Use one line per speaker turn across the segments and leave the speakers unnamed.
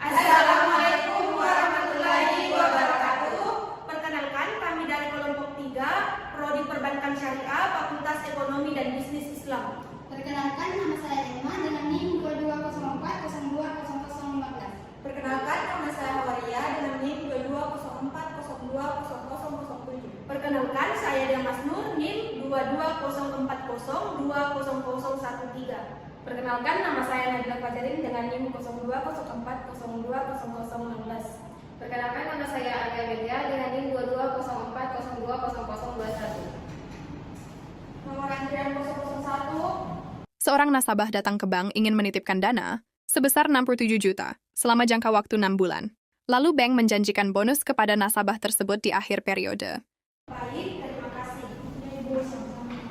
Assalamualaikum warahmatullahi wabarakatuh. Perkenalkan, kami dari kelompok 3, Prodi Perbankan Syariah, Fakultas Ekonomi dan Bisnis Islam.
Perkenalkan, nama saya Emma dengan NIM 2204020015.
Perkenalkan, nama saya Hawaria dengan NIM 2204020007.
Perkenalkan, saya Damas Nur, NIM 2204020013.
Perkenalkan, nama saya Nabila Fajarin dengan NIM 0204020016. Perkenalkan, nama saya Alia Media dengan NIM 2204020021.
Nomor antrian 001.
Seorang nasabah datang ke bank ingin menitipkan dana sebesar 67 juta selama jangka waktu 6 bulan. Lalu bank menjanjikan bonus kepada nasabah tersebut di akhir periode.
Baik, terima kasih. Ibu sama-sama.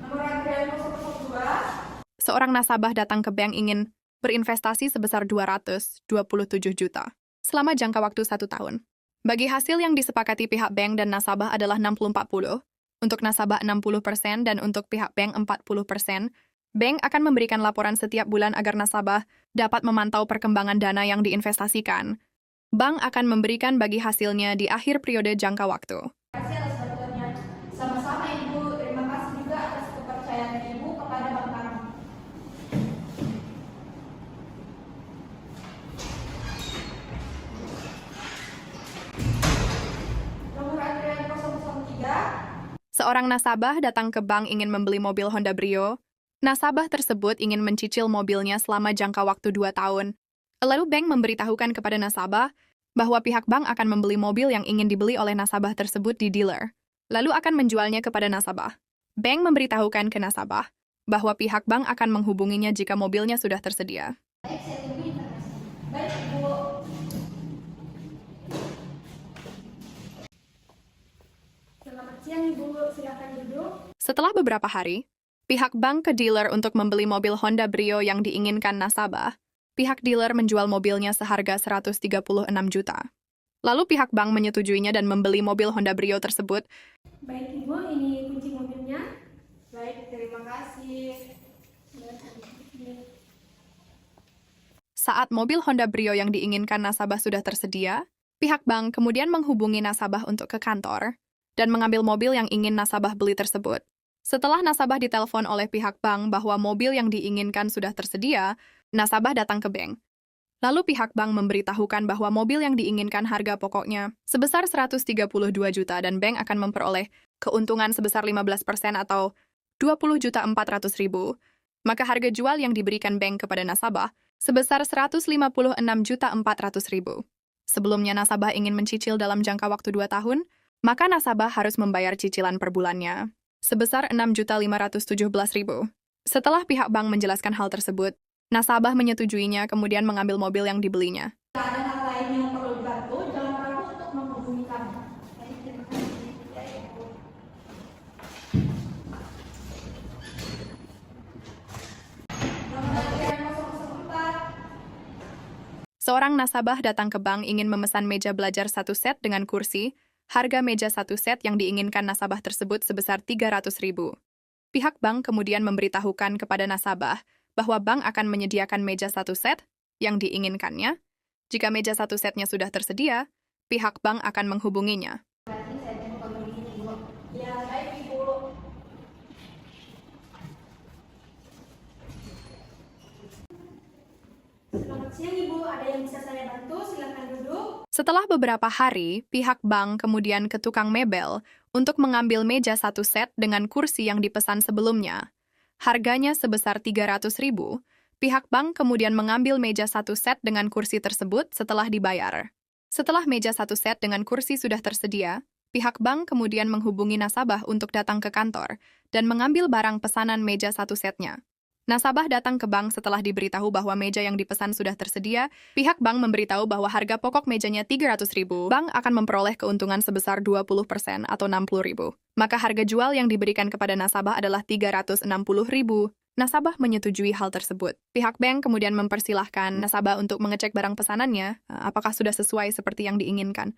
Nomor antrian 002.
Seorang nasabah datang ke bank ingin berinvestasi sebesar 227 juta selama jangka waktu 1 tahun. Bagi hasil yang disepakati pihak bank dan nasabah adalah 60-40, untuk nasabah 60% dan untuk pihak bank 40%, bank akan memberikan laporan setiap bulan agar nasabah dapat memantau perkembangan dana yang diinvestasikan. Bank akan memberikan bagi hasilnya di akhir periode jangka waktu.
Terima kasih atas bantuannya. Sama-sama Ibu, terima kasih juga atas kepercayaan Ibu kepada bank kami. Nomor antrian 003.
Seorang nasabah datang ke bank ingin membeli mobil Honda Brio. Nasabah tersebut ingin mencicil mobilnya selama jangka waktu 2 tahun. Lalu bank memberitahukan kepada nasabah bahwa pihak bank akan membeli mobil yang ingin dibeli oleh nasabah tersebut di dealer, lalu akan menjualnya kepada nasabah. Bank memberitahukan ke nasabah bahwa pihak bank akan menghubunginya jika mobilnya sudah tersedia.
Baik, saya tunggu informasi.
Baik Ibu.
Selamat siang, Ibu. Silakan duduk.
Setelah beberapa hari, pihak bank ke dealer untuk membeli mobil Honda Brio yang diinginkan nasabah. Pihak dealer menjual mobilnya seharga 136 juta. Lalu pihak bank menyetujuinya dan membeli mobil Honda Brio tersebut.
Baik, Ibu, ini kunci mobilnya.
Baik, terima kasih.
Saat mobil Honda Brio yang diinginkan nasabah sudah tersedia, pihak bank kemudian menghubungi nasabah untuk ke kantor dan mengambil mobil yang ingin nasabah beli tersebut. Setelah nasabah ditelepon oleh pihak bank bahwa mobil yang diinginkan sudah tersedia, nasabah datang ke bank. Lalu pihak bank memberitahukan bahwa mobil yang diinginkan harga pokoknya sebesar 132 juta dan bank akan memperoleh keuntungan sebesar 15% atau 20.400.000. Maka harga jual yang diberikan bank kepada nasabah sebesar 156.400.000. Sebelumnya nasabah ingin mencicil dalam jangka waktu 2 tahun, maka nasabah harus membayar cicilan per bulannya sebesar 6.517.000. Setelah pihak bank menjelaskan hal tersebut, nasabah menyetujuinya kemudian mengambil mobil yang dibelinya.
Jika ada hal lain yang perlu dibantu, jangan ragu untuk menghubungi kami.
Baik, terima kasih.
Ya, Ibu. Nomor antrian 004.
Seorang nasabah datang ke bank ingin memesan meja belajar 1 set dengan kursi. Harga meja 1 set yang diinginkan nasabah tersebut sebesar 300.000. Pihak bank kemudian memberitahukan kepada nasabah bahwa bank akan menyediakan meja 1 set yang diinginkannya. Jika meja 1 setnya sudah tersedia, pihak bank akan menghubunginya.
Berarti saya tunggu pembelinya, Ibu.
Ya, baik Ibu.
Selamat siang, Ibu. Ada yang bisa saya bantu? Silakan duduk.
Setelah beberapa hari, pihak bank kemudian ke tukang mebel untuk mengambil meja 1 set dengan kursi yang dipesan sebelumnya. Harganya sebesar 300.000. Pihak bank kemudian mengambil meja 1 set dengan kursi tersebut setelah dibayar. Setelah meja 1 set dengan kursi sudah tersedia, pihak bank kemudian menghubungi nasabah untuk datang ke kantor dan mengambil barang pesanan meja 1 setnya. Nasabah datang ke bank setelah diberitahu bahwa meja yang dipesan sudah tersedia. Pihak bank memberitahu bahwa harga pokok mejanya 300.000. Bank akan memperoleh keuntungan sebesar 20% atau 60.000. Maka harga jual yang diberikan kepada nasabah adalah 360.000. Nasabah menyetujui hal tersebut. Pihak bank kemudian mempersilahkan nasabah untuk mengecek barang pesanannya, apakah sudah sesuai seperti yang diinginkan.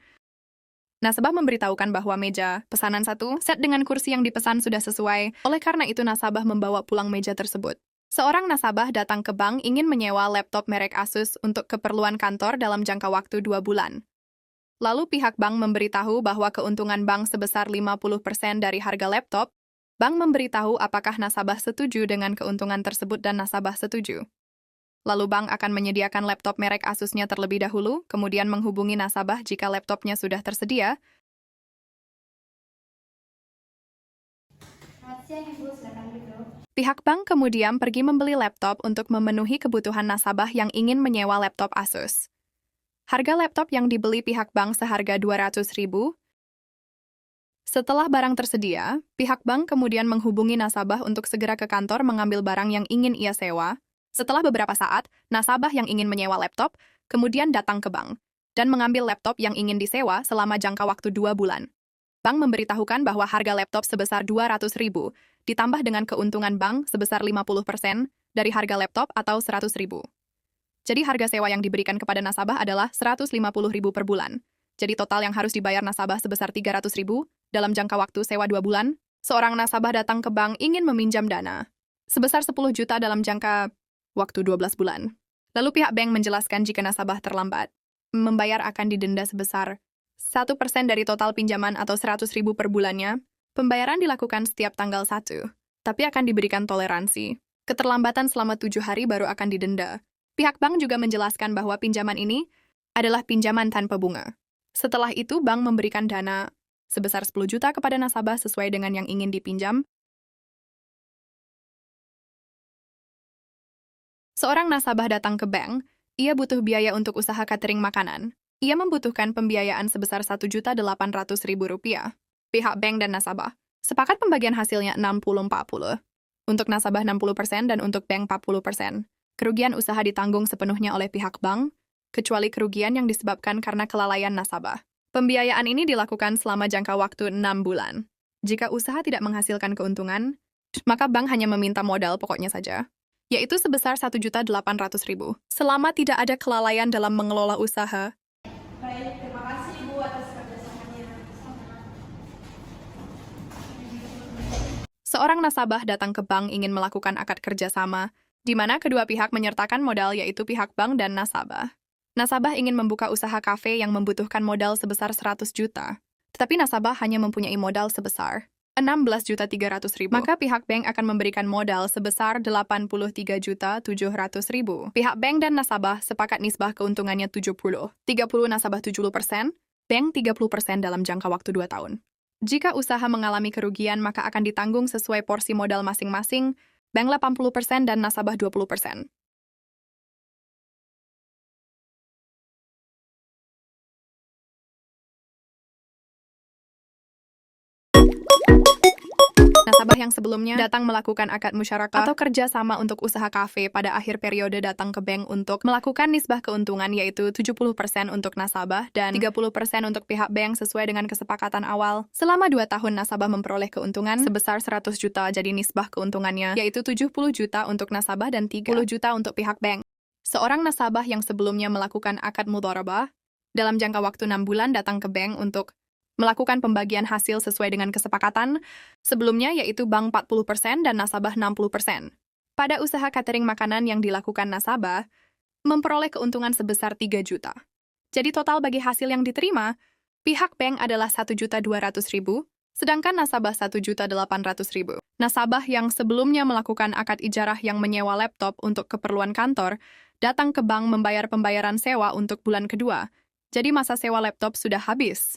Nasabah memberitahukan bahwa meja pesanan 1 set dengan kursi yang dipesan sudah sesuai, oleh karena itu nasabah membawa pulang meja tersebut. Seorang nasabah datang ke bank ingin menyewa laptop merek Asus untuk keperluan kantor dalam jangka waktu 2 bulan. Lalu pihak bank memberitahu bahwa keuntungan bank sebesar 50% dari harga laptop. Bank memberitahu apakah nasabah setuju dengan keuntungan tersebut dan nasabah setuju. Lalu bank akan menyediakan laptop merek Asusnya terlebih dahulu, kemudian menghubungi nasabah jika laptopnya sudah tersedia.
Selamat siang Ibu, silakan duduk.
Pihak bank kemudian pergi membeli laptop untuk memenuhi kebutuhan nasabah yang ingin menyewa laptop Asus. Harga laptop yang dibeli pihak bank seharga 200.000. Setelah barang tersedia, pihak bank kemudian menghubungi nasabah untuk segera ke kantor mengambil barang yang ingin ia sewa. Setelah beberapa saat, nasabah yang ingin menyewa laptop kemudian datang ke bank dan mengambil laptop yang ingin disewa selama jangka waktu 2 bulan. Bank memberitahukan bahwa harga laptop sebesar 200.000 ditambah dengan keuntungan bank sebesar 50% dari harga laptop atau 100.000. Jadi harga sewa yang diberikan kepada nasabah adalah 150.000 per bulan. Jadi total yang harus dibayar nasabah sebesar 300.000 dalam jangka waktu sewa 2 bulan. Seorang nasabah datang ke bank ingin meminjam dana sebesar 10 juta dalam jangka waktu 12 bulan. Lalu pihak bank menjelaskan jika nasabah terlambat membayar akan didenda sebesar 1% dari total pinjaman atau 100.000 per bulannya. Pembayaran dilakukan setiap tanggal 1, tapi akan diberikan toleransi. Keterlambatan selama 7 hari baru akan didenda. Pihak bank juga menjelaskan bahwa pinjaman ini adalah pinjaman tanpa bunga. Setelah itu, bank memberikan dana sebesar 10 juta kepada nasabah sesuai dengan yang ingin dipinjam. Seorang nasabah datang ke bank, ia butuh biaya untuk usaha catering makanan. Ia membutuhkan pembiayaan sebesar Rp1.800.000. Pihak bank dan nasabah sepakat pembagian hasilnya 60-40. Untuk nasabah 60% dan untuk bank 40%. Kerugian usaha ditanggung sepenuhnya oleh pihak bank, kecuali kerugian yang disebabkan karena kelalaian nasabah. Pembiayaan ini dilakukan selama jangka waktu 6 bulan. Jika usaha tidak menghasilkan keuntungan, maka bank hanya meminta modal pokoknya saja, yaitu sebesar Rp1.800.000. Selama tidak ada kelalaian dalam mengelola usaha.
Baik, terima kasih Ibu atas kerjasamanya.
Seorang nasabah datang ke bank ingin melakukan akad kerjasama, di mana kedua pihak menyertakan modal yaitu pihak bank dan nasabah. Nasabah ingin membuka usaha kafe yang membutuhkan modal sebesar 100 juta, tetapi nasabah hanya mempunyai modal sebesar 16.300.000. Maka pihak bank akan memberikan modal sebesar 83.700.000. Pihak bank dan nasabah sepakat nisbah keuntungannya 70. 30 nasabah 70%, bank 30% dalam jangka waktu 2 tahun. Jika usaha mengalami kerugian, maka akan ditanggung sesuai porsi modal masing-masing, bank 80% dan nasabah 20%. Nasabah yang sebelumnya datang melakukan akad musyarakah atau kerjasama untuk usaha kafe pada akhir periode datang ke bank untuk melakukan nisbah keuntungan yaitu 70% untuk nasabah dan 30% untuk pihak bank sesuai dengan kesepakatan awal. Selama 2 tahun nasabah memperoleh keuntungan sebesar 100 juta, jadi nisbah keuntungannya yaitu 70 juta untuk nasabah dan 30 juta untuk pihak bank. Seorang nasabah yang sebelumnya melakukan akad mudharabah dalam jangka waktu 6 bulan datang ke bank untuk melakukan pembagian hasil sesuai dengan kesepakatan sebelumnya yaitu bank 40% dan nasabah 60%. Pada usaha catering makanan yang dilakukan nasabah, memperoleh keuntungan sebesar 3 juta. Jadi total bagi hasil yang diterima, pihak bank adalah 1.200.000, sedangkan nasabah 1.800.000. Nasabah yang sebelumnya melakukan akad ijarah yang menyewa laptop untuk keperluan kantor, datang ke bank membayar pembayaran sewa untuk bulan kedua. Jadi masa sewa laptop sudah habis.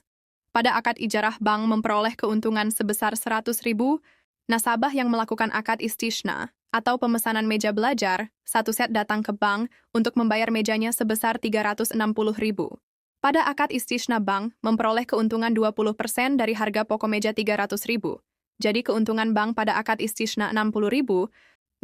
Pada akad ijarah, bank memperoleh keuntungan sebesar 100.000. Nasabah yang melakukan akad istishna atau pemesanan meja belajar, 1 set datang ke bank untuk membayar mejanya sebesar 360.000. Pada akad istishna, bank memperoleh keuntungan 20% dari harga pokok meja 300.000. Jadi keuntungan bank pada akad istishna 60.000.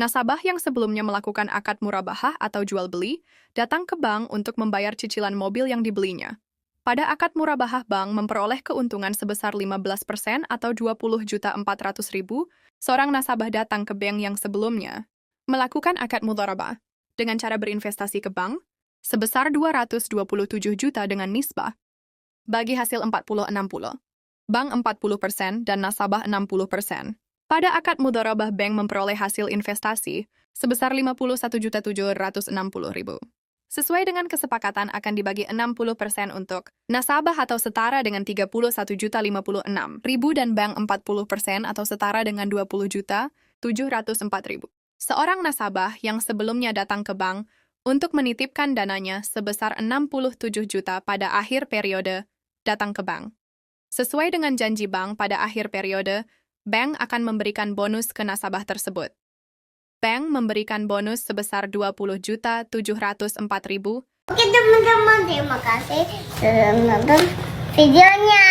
Nasabah yang sebelumnya melakukan akad murabahah atau jual beli, datang ke bank untuk membayar cicilan mobil yang dibelinya. Pada akad murabahah, bank memperoleh keuntungan sebesar 15% atau 20.400.000. Seorang nasabah datang ke bank yang sebelumnya melakukan akad mudharabah dengan cara berinvestasi ke bank sebesar 227 juta dengan nisbah bagi hasil 40-60. Bank 40% dan nasabah 60%. Pada akad mudharabah bank memperoleh hasil investasi sebesar 51.760.000. Sesuai dengan kesepakatan akan dibagi 60% untuk nasabah atau setara dengan 31.056.000 dan bank 40% atau setara dengan 20.704.000. Seorang nasabah yang sebelumnya datang ke bank untuk menitipkan dananya sebesar 67 juta pada akhir periode datang ke bank. Sesuai dengan janji bank pada akhir periode, bank akan memberikan bonus ke nasabah tersebut. Bank memberikan bonus sebesar 20.704.000.
Oke teman-teman, terima kasih sudah menonton videonya.